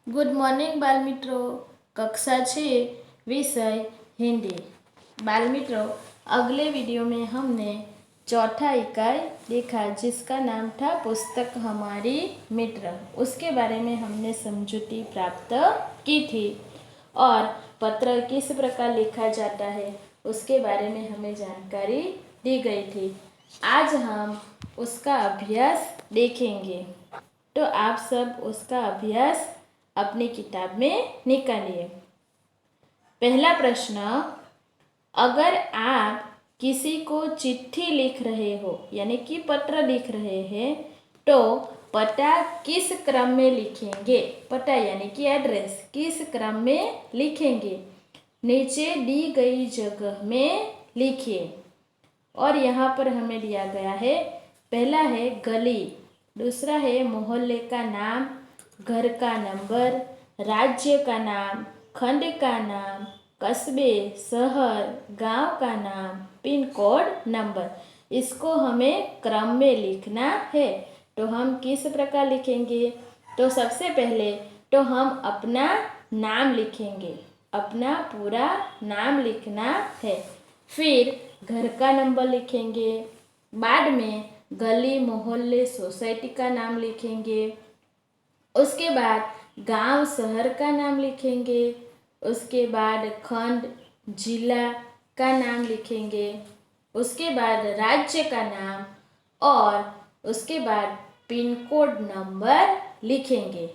Good morning बाल मित्रों। कक्षा 6 विषय हिंदी। बाल मित्रों, अगले वीडियो में हमने चौथा इकाई देखा जिसका नाम था पुस्तक हमारी मित्र। उसके बारे में हमने समझूती प्राप्त की थी और पत्र किस प्रकार लिखा जाता है उसके बारे में हमें जानकारी दी गई थी। आज हम उसका अभ्यास देखेंगे, तो आप सब उसका अभ्यास अपनी किताब में निकालिए। पहला प्रश्न, अगर आप किसी को चिट्ठी लिख रहे हो यानी कि पत्र लिख रहे हैं तो पता किस क्रम में लिखेंगे? पता यानी कि एड्रेस किस क्रम में लिखेंगे? नीचे दी गई जगह में लिखिए। और यहाँ पर हमें दिया गया है, पहला है गली, दूसरा है मोहल्ले का नाम, घर का नंबर, राज्य का नाम, खंड का नाम, कस्बे, शहर, गांव का नाम, पिन कोड नंबर। इसको हमें क्रम में लिखना है। तो हम किस प्रकार लिखेंगे? तो सबसे पहले तो हम अपना नाम लिखेंगे, अपना पूरा नाम लिखना है। फिर घर का नंबर लिखेंगे, बाद में गली, मोहल्ले, सोसाइटी का नाम लिखेंगे, उसके बाद गांव, शहर का नाम लिखेंगे, उसके बाद खंड, जिला का नाम लिखेंगे, उसके बाद राज्य का नाम और उसके बाद पिन कोड नंबर लिखेंगे।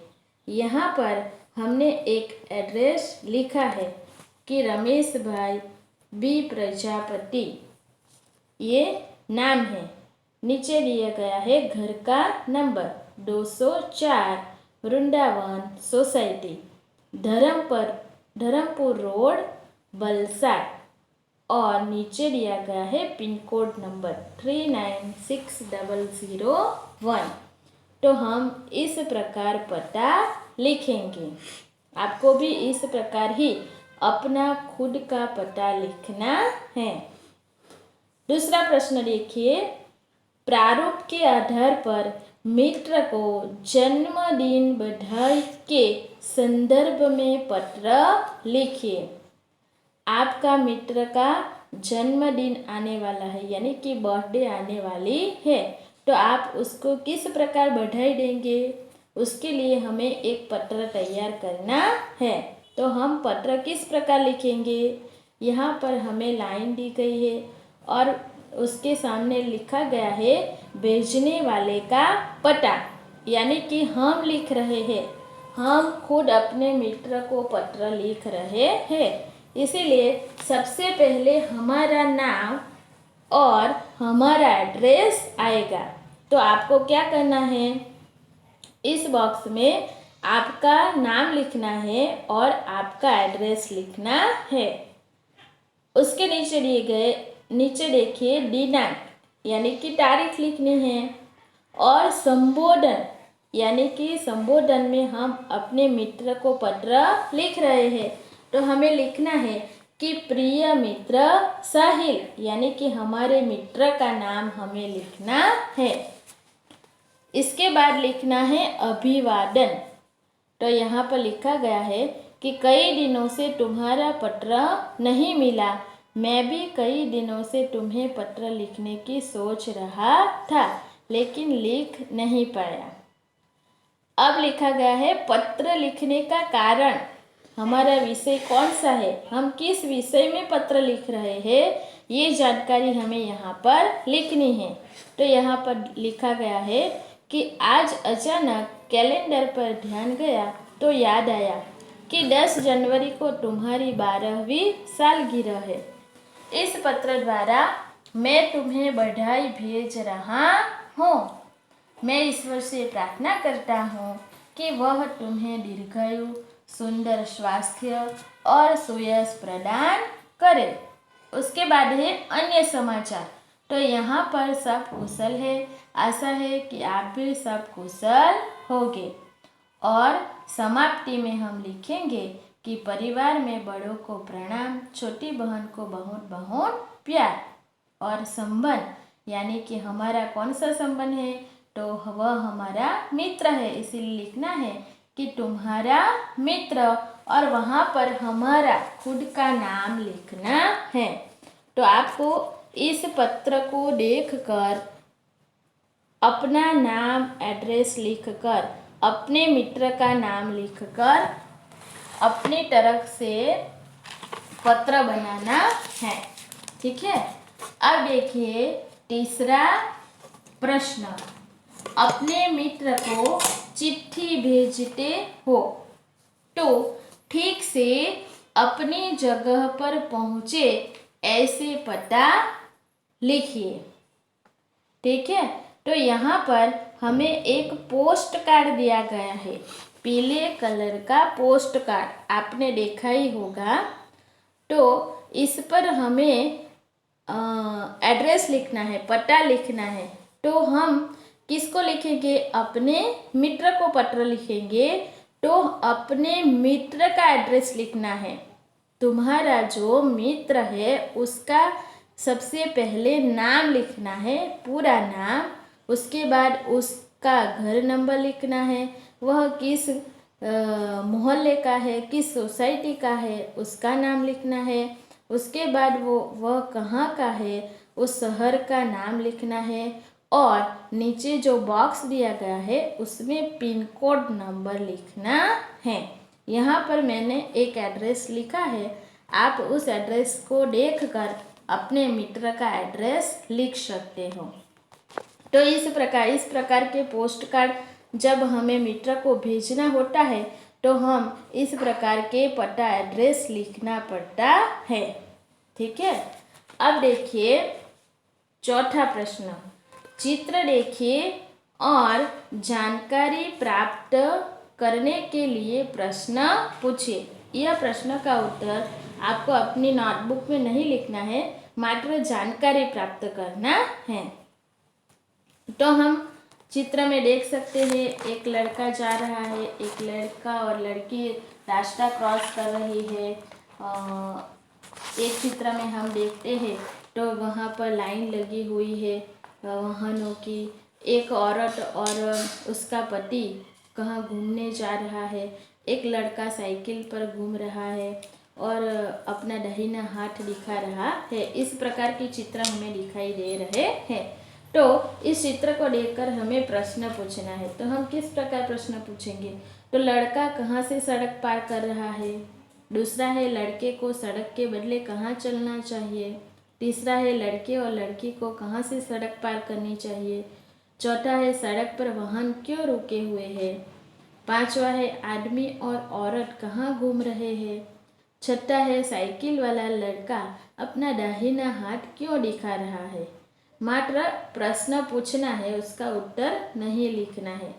यहाँ पर हमने एक एड्रेस लिखा है कि रमेश भाई बी प्रजापति, ये नाम है। नीचे दिया गया है घर का number 204, Vrindavan society, Dharampur road, Valsad. और नीचे दिया गया है पिन कोड नंबर 396001। तो हम इस प्रकार पता लिखेंगे। आपको भी इस प्रकार ही अपना खुद का पता लिखना है। दूसरा प्रश्न देखिए, प्रारूप के आधार पर मित्र को जन्मदिन बधाई के संदर्भ में पत्र लिखिए। आपका मित्र का जन्मदिन आने वाला है यानी कि बर्थडे आने वाली है, तो आप उसको किस प्रकार बधाई देंगे? उसके लिए हमें एक पत्र तैयार करना है। तो हम पत्र किस प्रकार लिखेंगे? यहाँ पर हमें लाइन दी गई है और उसके सामने लिखा गया है भेजने वाले का पता, यानी कि हम लिख रहे हैं, हम खुद अपने मित्र को पत्र लिख रहे हैं। इसीलिए सबसे पहले हमारा नाम और हमारा एड्रेस आएगा। तो आपको क्या करना है? इस बॉक्स में आपका नाम लिखना है और आपका एड्रेस लिखना है। उसके नीचे देखिए दिनांक यानी कि तारीख लिखनी है और संबोधन यानी कि संबोधन में हम अपने मित्र को पत्र लिख रहे हैं, तो हमें लिखना है कि प्रिय मित्र साहिल, यानी कि हमारे मित्र का नाम हमें लिखना है। इसके बाद लिखना है अभिवादन। तो यहाँ पर लिखा गया है कि कई दिनों से तुम्हारा पत्र नहीं मिला, मैं भी कई दिनों से तुम्हें पत्र लिखने की सोच रहा था लेकिन लिख नहीं पाया। अब लिखा गया है पत्र लिखने का कारण, हमारा विषय कौन सा है, हम किस विषय में पत्र लिख रहे हैं, ये जानकारी हमें यहाँ पर लिखनी है। तो यहाँ पर लिखा गया है कि आज अचानक कैलेंडर पर ध्यान गया तो याद आया कि 10 जनवरी को तुम्हारी 12वीं सालगिरह है। इस पत्र द्वारा मैं तुम्हें बधाई भेज रहा हूँ। मैं ईश्वर से प्रार्थना करता हूँ कि वह तुम्हें दीर्घायु, सुंदर स्वास्थ्य और सुयश प्रदान करे। उसके बाद है अन्य समाचार। तो यहाँ पर सब कुशल है, आशा है कि आप भी सब कुशल होंगे। और समाप्ति में हम लिखेंगे कि परिवार में बड़ों को प्रणाम, छोटी बहन को बहुत बहुत प्यार। और संबंध यानी कि हमारा कौन सा संबंध है, तो वह हमारा मित्र है, इसीलिए लिखना है कि तुम्हारा मित्र और वहाँ पर हमारा खुद का नाम लिखना है। तो आपको इस पत्र को देखकर अपना नाम एड्रेस लिखकर अपने मित्र का नाम लिखकर अपनी तरफ से पत्र बनाना है। ठीक है। अब देखिए तीसरा प्रश्न, अपने मित्र को चिट्ठी भेजते हो तो ठीक से अपनी जगह पर पहुँचे ऐसे पता लिखिए। ठीक है। तो यहाँ पर हमें एक पोस्ट कार्ड दिया गया है, पीले कलर का पोस्ट कार्ड, आपने देखा ही होगा। तो इस पर हमें एड्रेस लिखना है, पता लिखना है। तो हम किसको लिखेंगे? अपने मित्र को पत्र लिखेंगे तो अपने मित्र का एड्रेस लिखना है। तुम्हारा जो मित्र है उसका सबसे पहले नाम लिखना है, पूरा नाम। उसके बाद उसका घर नंबर लिखना है, वह किस मोहल्ले का है, किस सोसाइटी का है, उसका नाम लिखना है। उसके बाद वह कहाँ का है, उस शहर का नाम लिखना है। और नीचे जो बॉक्स दिया गया है उसमें पिन कोड नंबर लिखना है। यहाँ पर मैंने एक एड्रेस लिखा है, आप उस एड्रेस को देखकर अपने मित्र का एड्रेस लिख सकते हो। तो इस प्रकार के पोस्ट कार्ड जब हमें मित्र को भेजना होता है तो हम इस प्रकार के पता एड्रेस लिखना पड़ता है। ठीक है। अब देखिए चौथा प्रश्न, चित्र देखिए और जानकारी प्राप्त करने के लिए प्रश्न पूछिए। यह प्रश्न का उत्तर आपको अपनी नोटबुक में नहीं लिखना है, मात्र जानकारी प्राप्त करना है। तो हम चित्र में देख सकते हैं, एक लड़का जा रहा है, एक लड़का और लड़की रास्ता क्रॉस कर रही है। एक चित्र में हम देखते हैं तो वहाँ पर लाइन लगी हुई है वाहनों की। एक औरत और उसका पति कहाँ घूमने जा रहा है। एक लड़का साइकिल पर घूम रहा है और अपना दाहिना हाथ दिखा रहा है। इस प्रकार के चित्र हमें दिखाई दे रहे हैं। तो इस चित्र को देखकर हमें प्रश्न पूछना है। तो हम किस प्रकार प्रश्न पूछेंगे? तो लड़का कहाँ से सड़क पार कर रहा है। दूसरा है लड़के को सड़क के बदले कहाँ चलना चाहिए। तीसरा है लड़के और लड़की को कहाँ से सड़क पार करनी चाहिए। चौथा है सड़क पर वाहन क्यों रुके हुए हैं। पांचवा है आदमी और औरत कहाँ घूम रहे हैं। छठा है साइकिल वाला लड़का अपना दाहिना हाथ क्यों दिखा रहा है। मात्र प्रश्न पूछना है, उसका उत्तर नहीं लिखना है।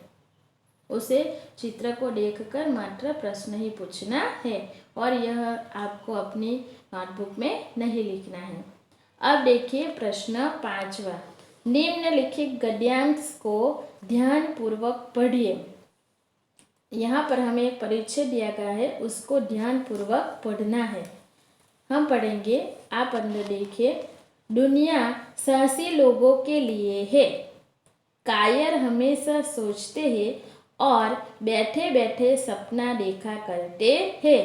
उसे चित्र को देखकर मात्र प्रश्न ही पूछना है और यह आपको अपनी नोटबुक में नहीं लिखना है। अब देखिए प्रश्न 5वां, निम्नलिखित गद्यांश को ध्यानपूर्वक पढ़िए। यहाँ पर हमें एक परिच्छेद दिया गया है, उसको ध्यानपूर्वक पढ़ना है। हम पढ़ेंगे, आप अंदर देखिए। दुनिया साहसी लोगों के लिए है। कायर हमेशा सोचते हैं और बैठे बैठे सपना देखा करते हैं,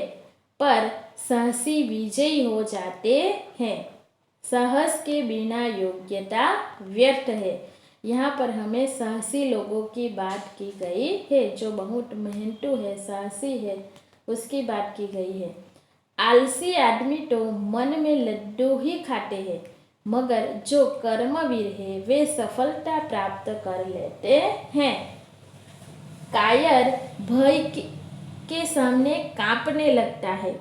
पर साहसी विजयी हो जाते हैं। साहस के बिना योग्यता व्यर्थ है। यहाँ पर हमें साहसी लोगों की बात की गई है, जो बहुत मेहनतू है, साहसी है, उसकी बात की गई है। आलसी आदमी तो मन में लड्डू ही खाते हैं, मगर जो कर्मवीर है वे सफलता प्राप्त कर लेते हैं। कायर भय के सामने कांपने लगता है।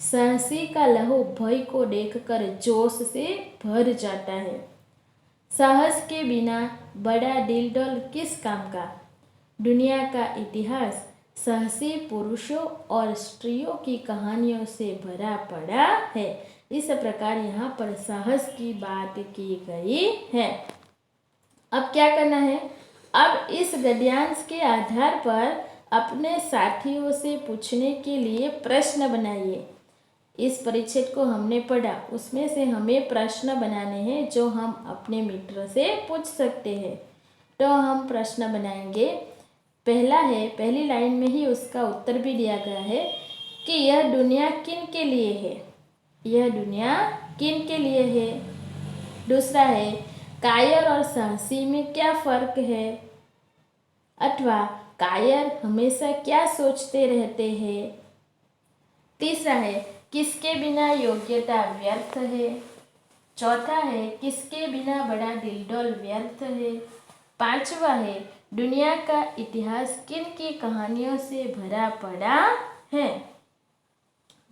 साहसी का लहू भय को देखकर जोश से भर जाता है। साहस के बिना बड़ा दिलडोल किस काम का। दुनिया का इतिहास साहसी पुरुषों और स्त्रियों की कहानियों से भरा पड़ा है। इस प्रकार यहाँ पर साहस की बात की गई है। अब क्या करना है? अब इस गद्यांश के आधार पर अपने साथियों से पूछने के लिए प्रश्न बनाइए। इस परिच्छेद को हमने पढ़ा, उसमें से हमें प्रश्न बनाने हैं जो हम अपने मित्र से पूछ सकते हैं। तो हम प्रश्न बनाएंगे। पहली लाइन में ही उसका उत्तर भी दिया गया है कि यह दुनिया किन के लिए है, यह दुनिया किन के लिए है। दूसरा है कायर और साहसी में क्या फ़र्क है, अथवा कायर हमेशा क्या सोचते रहते हैं। तीसरा है किसके बिना योग्यता व्यर्थ है। चौथा है किसके बिना बड़ा दिलडोल व्यर्थ है। पांचवा है दुनिया का इतिहास किन की कहानियों से भरा पड़ा है।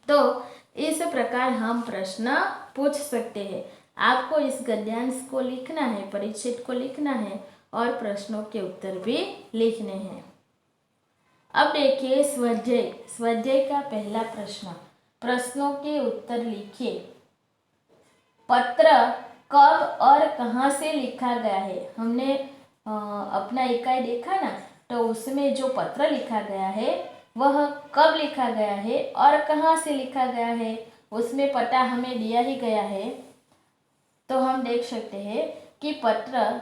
तो इस प्रकार हम प्रश्न पूछ सकते हैं। आपको इस गद्यांश को लिखना है, परिच्छेद को लिखना है और प्रश्नों के उत्तर भी लिखने हैं। अब देखिए स्वाध्याय। स्वाध्याय का पहला प्रश्न, प्रश्नों के उत्तर लिखिए। पत्र कब और कहाँ से लिखा गया है। हमने अपना इकाई देखा ना, तो उसमें जो पत्र लिखा गया है वह कब लिखा गया है और कहाँ से लिखा गया है, उसमें पता हमें दिया ही गया है। तो हम देख सकते हैं कि पत्र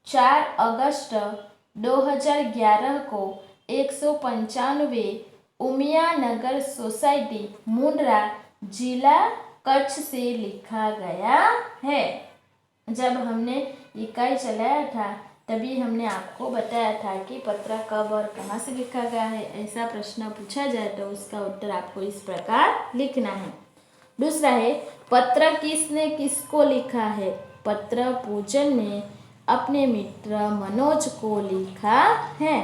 4 अगस्त 2011 को 195 उमिया नगर सोसाइटी मुंद्रा जिला कच्छ से लिखा गया है। जब हमने इकाई चलाया था तभी हमने आपको बताया था कि पत्र कब और कहाँ से लिखा गया है। ऐसा प्रश्न पूछा जाए तो उसका उत्तर आपको इस प्रकार लिखना है। दूसरा है पत्र किसने किसको लिखा है। पत्र पूजन ने अपने मित्र मनोज को लिखा है।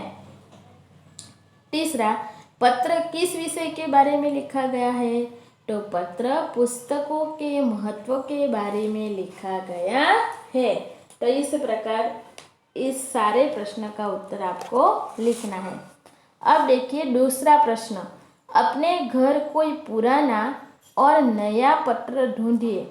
तीसरा पत्र किस विषय के बारे में लिखा गया है, तो पत्र पुस्तकों के महत्व के बारे में लिखा गया है। तो इस प्रकार इस सारे प्रश्न का उत्तर आपको लिखना है। अब देखिए दूसरा प्रश्न, अपने घर कोई पुराना और नया पत्र ढूंढिए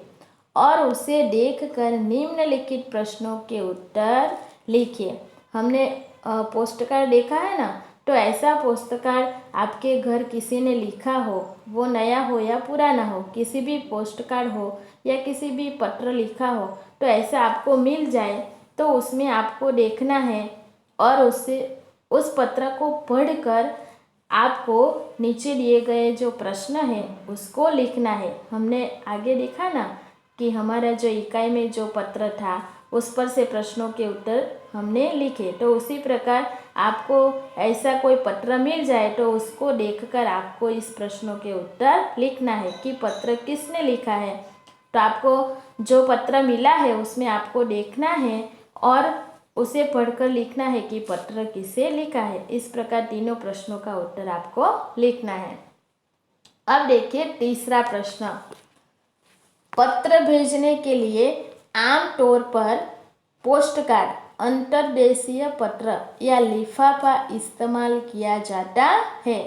और उसे देखकर निम्नलिखित प्रश्नों के उत्तर लिखिए। हमने पोस्ट कार्ड देखा है ना, तो ऐसा पोस्ट कार्ड आपके घर किसी ने लिखा हो, वो नया हो या पुराना हो, किसी भी पोस्ट कार्ड हो या किसी भी पत्र लिखा हो, तो ऐसा आपको मिल जाए तो उसमें आपको देखना है और उससे उस पत्र को पढ़कर आपको नीचे दिए गए जो प्रश्न है उसको लिखना है। हमने आगे देखा ना कि हमारा जो इकाई में जो पत्र था उस पर से प्रश्नों के उत्तर हमने लिखे। तो उसी प्रकार आपको ऐसा कोई पत्र मिल जाए तो उसको देखकर आपको इस प्रश्नों के उत्तर लिखना है कि पत्र किसने लिखा है। तो आपको जो पत्र मिला है उसमें आपको देखना है और उसे पढ़कर लिखना है कि पत्र किसे लिखा है। इस प्रकार तीनों प्रश्नों का उत्तर आपको लिखना है। अब देखिए तीसरा प्रश्न, पत्र भेजने के लिए आमतौर पर पोस्ट कार्ड, अंतर्देशीय पत्र या लिफाफा इस्तेमाल किया जाता है।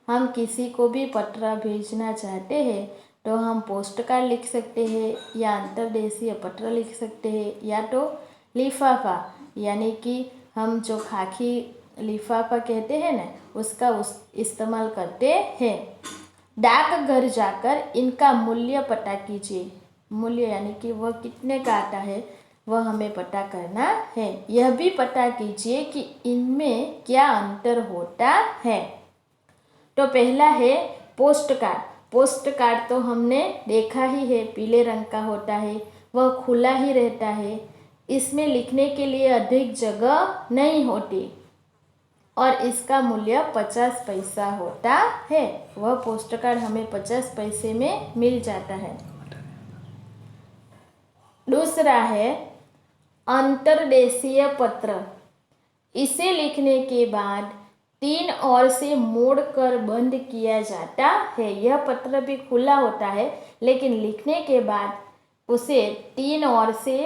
हम किसी को भी पत्र भेजना चाहते हैं तो हम पोस्ट कार्ड लिख सकते हैं या अंतर्देशीय पत्र लिख सकते हैं या तो लिफाफा, यानी कि हम जो खाकी लिफाफा कहते हैं ना उसका इस्तेमाल करते हैं। डाकघर जाकर इनका मूल्य पता कीजिए। मूल्य यानी कि वह कितने का आता है वह हमें पता करना है। यह भी पता कीजिए कि इनमें क्या अंतर होता है। तो पहला है पोस्ट कार्ड। पोस्ट कार्ड तो हमने देखा ही है, पीले रंग का होता है, वह खुला ही रहता है, इसमें लिखने के लिए अधिक जगह नहीं होती और इसका मूल्य 50 पैसा होता है। वह पोस्ट कार्ड हमें 50 पैसे में मिल जाता है। दूसरा है अंतर्देशीय पत्र। इसे लिखने के बाद 3 ओर से मोड़कर बंद किया जाता है। यह पत्र भी खुला होता है लेकिन लिखने के बाद उसे 3 ओर से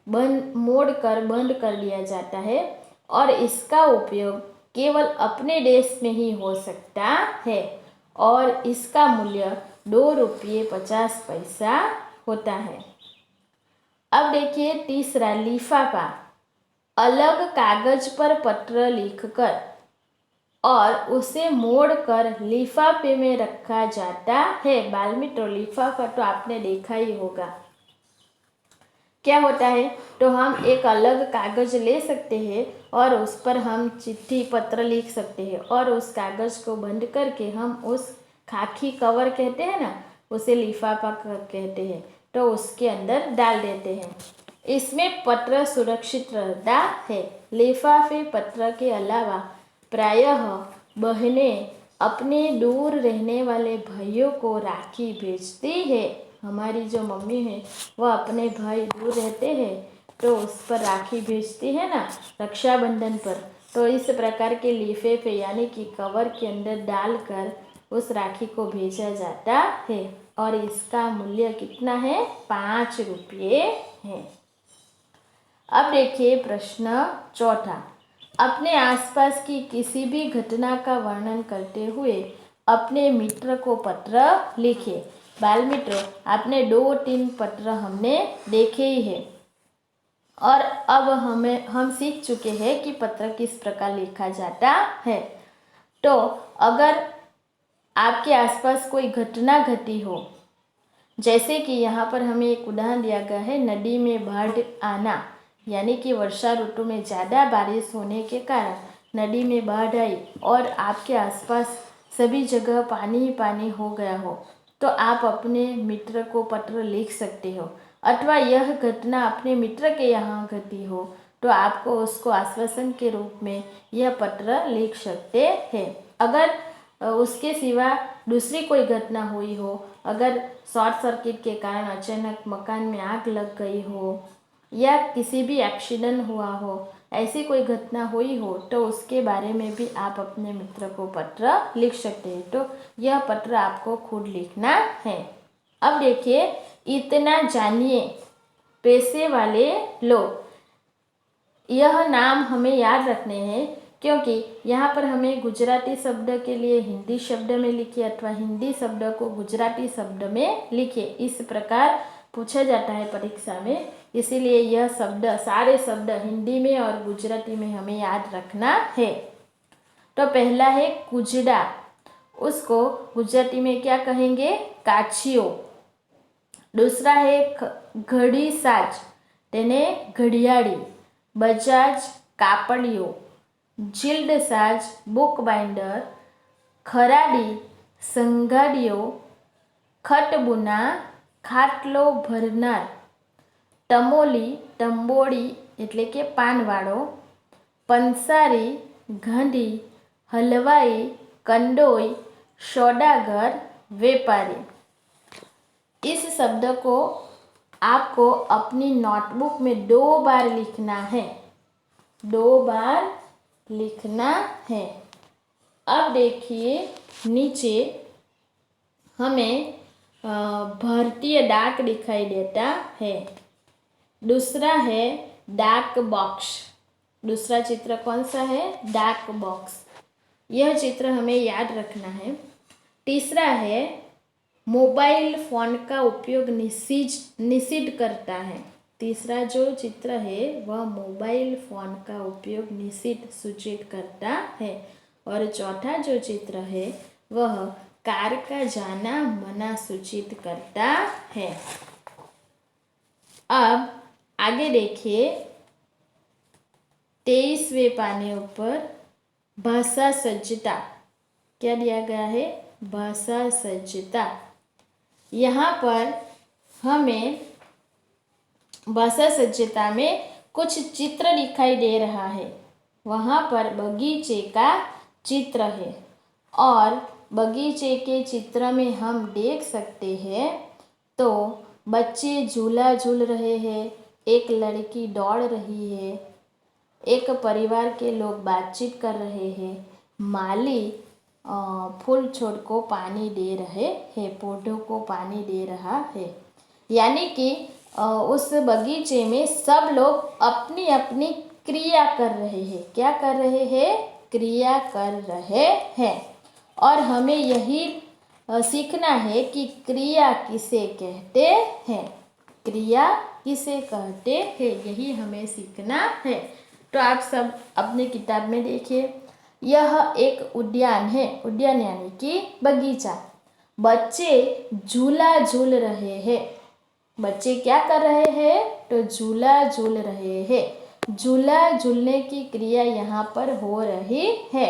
मोड़कर बंद कर लिया जाता है और इसका उपयोग केवल अपने देश में ही हो सकता है और इसका मूल्य 2 रुपये 50 पैसा होता है। अब देखिए तीसरा लिफाफा। अलग कागज पर पत्र लिखकर और उसे मोड़कर लिफाफे में रखा जाता है। बाल मित्रों, लिफाफा तो आपने देखा ही होगा। क्या होता है, तो हम एक अलग कागज़ ले सकते हैं और उस पर हम चिट्ठी पत्र लिख सकते हैं और उस कागज़ को बंद करके हम उस खाकी कवर कहते हैं ना, उसे लिफाफा कहते हैं, तो उसके अंदर डाल देते हैं। इसमें पत्र सुरक्षित रहता है। लिफाफे पत्र के अलावा प्रायः बहनें अपने दूर रहने वाले भाइयों को राखी भेजती है। हमारी जो मम्मी है वह अपने भाई दूर रहते हैं तो उस पर राखी भेजती है ना, रक्षाबंधन पर, तो इस प्रकार के लिफाफे यानी कि कवर के अंदर डालकर उस राखी को भेजा जाता है और इसका मूल्य कितना है, 5 रुपये है। अब देखिए प्रश्न चौथा, अपने आसपास की किसी भी घटना का वर्णन करते हुए अपने मित्र को पत्र लिखिए। बाल मित्रों, आपने 2-3 पत्र हमने देखे ही है और अब हम सीख चुके हैं कि पत्र किस प्रकार लिखा जाता है। तो अगर आपके आसपास कोई घटना घटी हो, जैसे कि यहाँ पर हमें एक उदाहरण दिया गया है, नदी में बाढ़ आना, यानी कि वर्षा ऋतु में ज़्यादा बारिश होने के कारण नदी में बाढ़ आई और आपके आसपास सभी जगह पानी ही पानी हो गया हो, तो आप अपने मित्र को पत्र लिख सकते हो। अथवा यह घटना अपने मित्र के यहाँ घटी हो तो आपको उसको आश्वासन के रूप में यह पत्र लिख सकते हैं। अगर उसके सिवा दूसरी कोई घटना हुई हो, अगर शॉर्ट सर्किट के कारण अचानक मकान में आग लग गई हो या किसी भी एक्सीडेंट हुआ हो, ऐसी कोई घटना हुई हो, तो उसके बारे में भी आप अपने मित्र को पत्र लिख सकते हैं। तो यह पत्र आपको खुद लिखना है। अब देखिए, इतना जानिए पैसे वाले लोग, यह नाम हमें याद रखने हैं क्योंकि यहाँ पर हमें गुजराती शब्द के लिए हिंदी शब्द में लिखिए अथवा हिंदी शब्द को गुजराती शब्द में लिखिए, इस प्रकार पूछा जाता है परीक्षा में। इसीलिए यह शब्द, सारे शब्द हिंदी में और गुजराती में हमें याद रखना है। तो पहला है कुजड़ा, उसको गुजराती में क्या कहेंगे, काछियो। दूसरा है घड़ी साज, तेने घड़ियाड़ी। बजाज कापड़ियो, जिल्ड साज बुक बाइंडर। खराडी संघाड़ियो, खटबुना खाटलो भरनार। टमोली टंबोड़ी એટલે કે પાનવાળો। पंसारी घंडी, हलवाई कंडोई, सौदागर व्यापारी। इस शब्द को आपको अपनी नोटबुक में 2 बार लिखना है, 2 बार लिखना है। अब देखिए नीचे हमें भारतीय डाक दिखाई देता है। दूसरा है डाक बॉक्स। दूसरा चित्र कौन सा है, डाक बॉक्स। यह चित्र हमें याद रखना है। तीसरा है मोबाइल फ़ोन का उपयोग निषिद्ध करता है। तीसरा जो चित्र है वह मोबाइल फ़ोन का उपयोग निषिद्ध सूचित करता है और चौथा जो चित्र है वह कार का जाना मना सूचित करता है। अब आगे देखिए 23वें पाने ऊपर भाषा सज्जता क्या दिया गया है, भाषा सज्जता। यहाँ पर हमें भाषा सज्जता में कुछ चित्र दिखाई दे रहा है। वहाँ पर बगीचे का चित्र है और बगीचे के चित्र में हम देख सकते हैं तो बच्चे झूला झूल रहे हैं, एक लड़की दौड़ रही है, एक परिवार के लोग बातचीत कर रहे हैं, माली फूल छोड़ को पानी दे रहे हैं, पौधों को पानी दे रहा है। यानी कि उस बगीचे में सब लोग अपनी अपनी क्रिया कर रहे हैं। क्या कर रहे हैं, क्रिया कर रहे हैं। और हमें यही सीखना है कि क्रिया किसे कहते हैं, क्रिया किसे कहते हैं, यही हमें सीखना है। तो आप सब अपने किताब में देखिए, यह एक उद्यान है, उद्यान यानी कि बगीचा। बच्चे झूला झूल रहे हैं, बच्चे क्या कर रहे हैं? तो झूला झूल रहे हैं। झूला झूलने की क्रिया यहाँ पर हो रही है।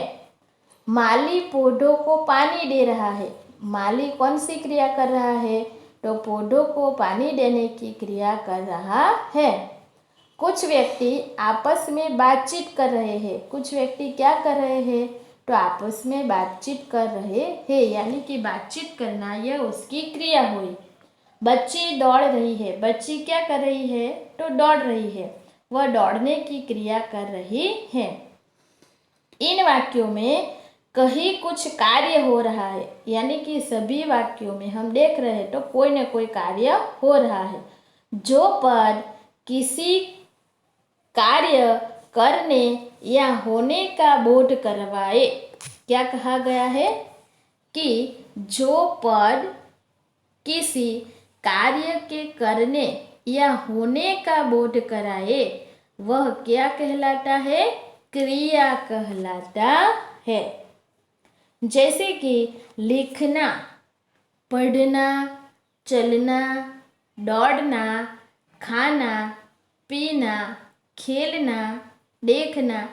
माली पौधों को पानी दे रहा है। माली कौन सी क्रिया कर रहा है? तो पौधों को पानी देने की क्रिया कर रहा है। कुछ व्यक्ति आपस में बातचीत कर रहे हैं। कुछ व्यक्ति क्या कर रहे हैं? तो आपस में बातचीत कर रहे हैं, यानी कि बातचीत करना यह उसकी क्रिया हुई। बच्ची दौड़ रही है। बच्ची क्या कर रही है? तो दौड़ रही है। वह दौड़ने की क्रिया कर रही है। इन वाक्यों में कहीं कुछ कार्य हो रहा है, यानी कि सभी वाक्यों में हम देख रहे हैं तो कोई न कोई कार्य हो रहा है। जो पद किसी कार्य करने या होने का बोध करवाए, क्या कहा गया है कि जो पद किसी कार्य के करने या होने का बोध कराए वह क्या कहलाता है? क्रिया कहलाता है। जैसे कि लिखना, पढ़ना, चलना, दौड़ना, खाना, पीना, खेलना, देखना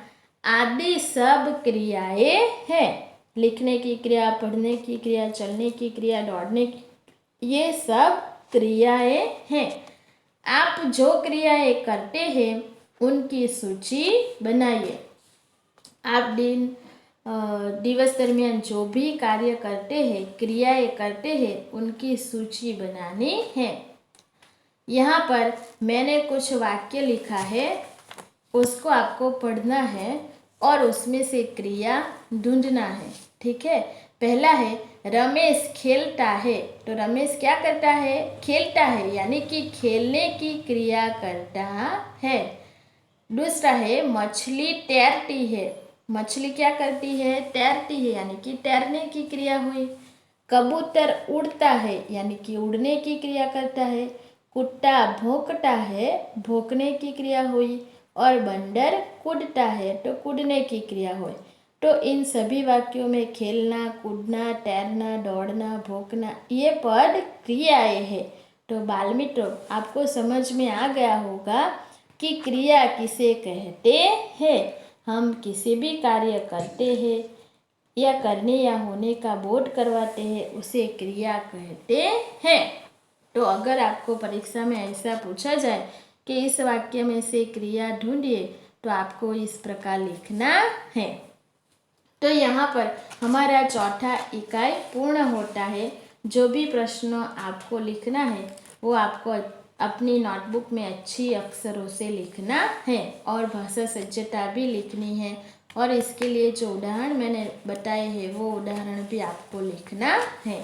आदि सब क्रियाएं हैं। लिखने की क्रिया, पढ़ने की क्रिया, चलने की क्रिया, दौड़ने की, ये सब क्रियाएं हैं। आप जो क्रियाएं करते हैं उनकी सूची बनाइए। आप दिवस दरमियान जो भी कार्य करते हैं, क्रियाएं करते हैं, उनकी सूची बनानी है। यहाँ पर मैंने कुछ वाक्य लिखा है, उसको आपको पढ़ना है और उसमें से क्रिया ढूंढना है। ठीक है। पहला है रमेश खेलता है। तो रमेश क्या करता है? खेलता है, यानी कि खेलने की क्रिया करता है। दूसरा है मछली तैरती है। मछली क्या करती है? तैरती है, यानी कि तैरने की क्रिया हुई। कबूतर उड़ता है, यानी कि उड़ने की क्रिया करता है। कुत्ता भौंकता है, भौंकने की क्रिया हुई। और बंदर कूदता है, तो कूदने की क्रिया हुई। तो इन सभी वाक्यों में खेलना, कूदना, तैरना, दौड़ना, भौंकना ये पद क्रियाएं हैं। तो बाल मित्रों, आपको समझ में आ गया होगा कि क्रिया किसे कहते हैं। हम किसी भी कार्य करते हैं या करने या होने का बोध करवाते हैं, उसे क्रिया कहते हैं। तो अगर आपको परीक्षा में ऐसा पूछा जाए कि इस वाक्य में से क्रिया ढूंढिए, तो आपको इस प्रकार लिखना है। तो यहाँ पर हमारा चौथा इकाई पूर्ण होता है। जो भी प्रश्न आपको लिखना है वो आपको अपनी नोटबुक में अच्छी अक्षरों से लिखना है और भाषा सज्जता भी लिखनी है। और इसके लिए जो उदाहरण मैंने बताए हैं वो उदाहरण भी आपको लिखना है।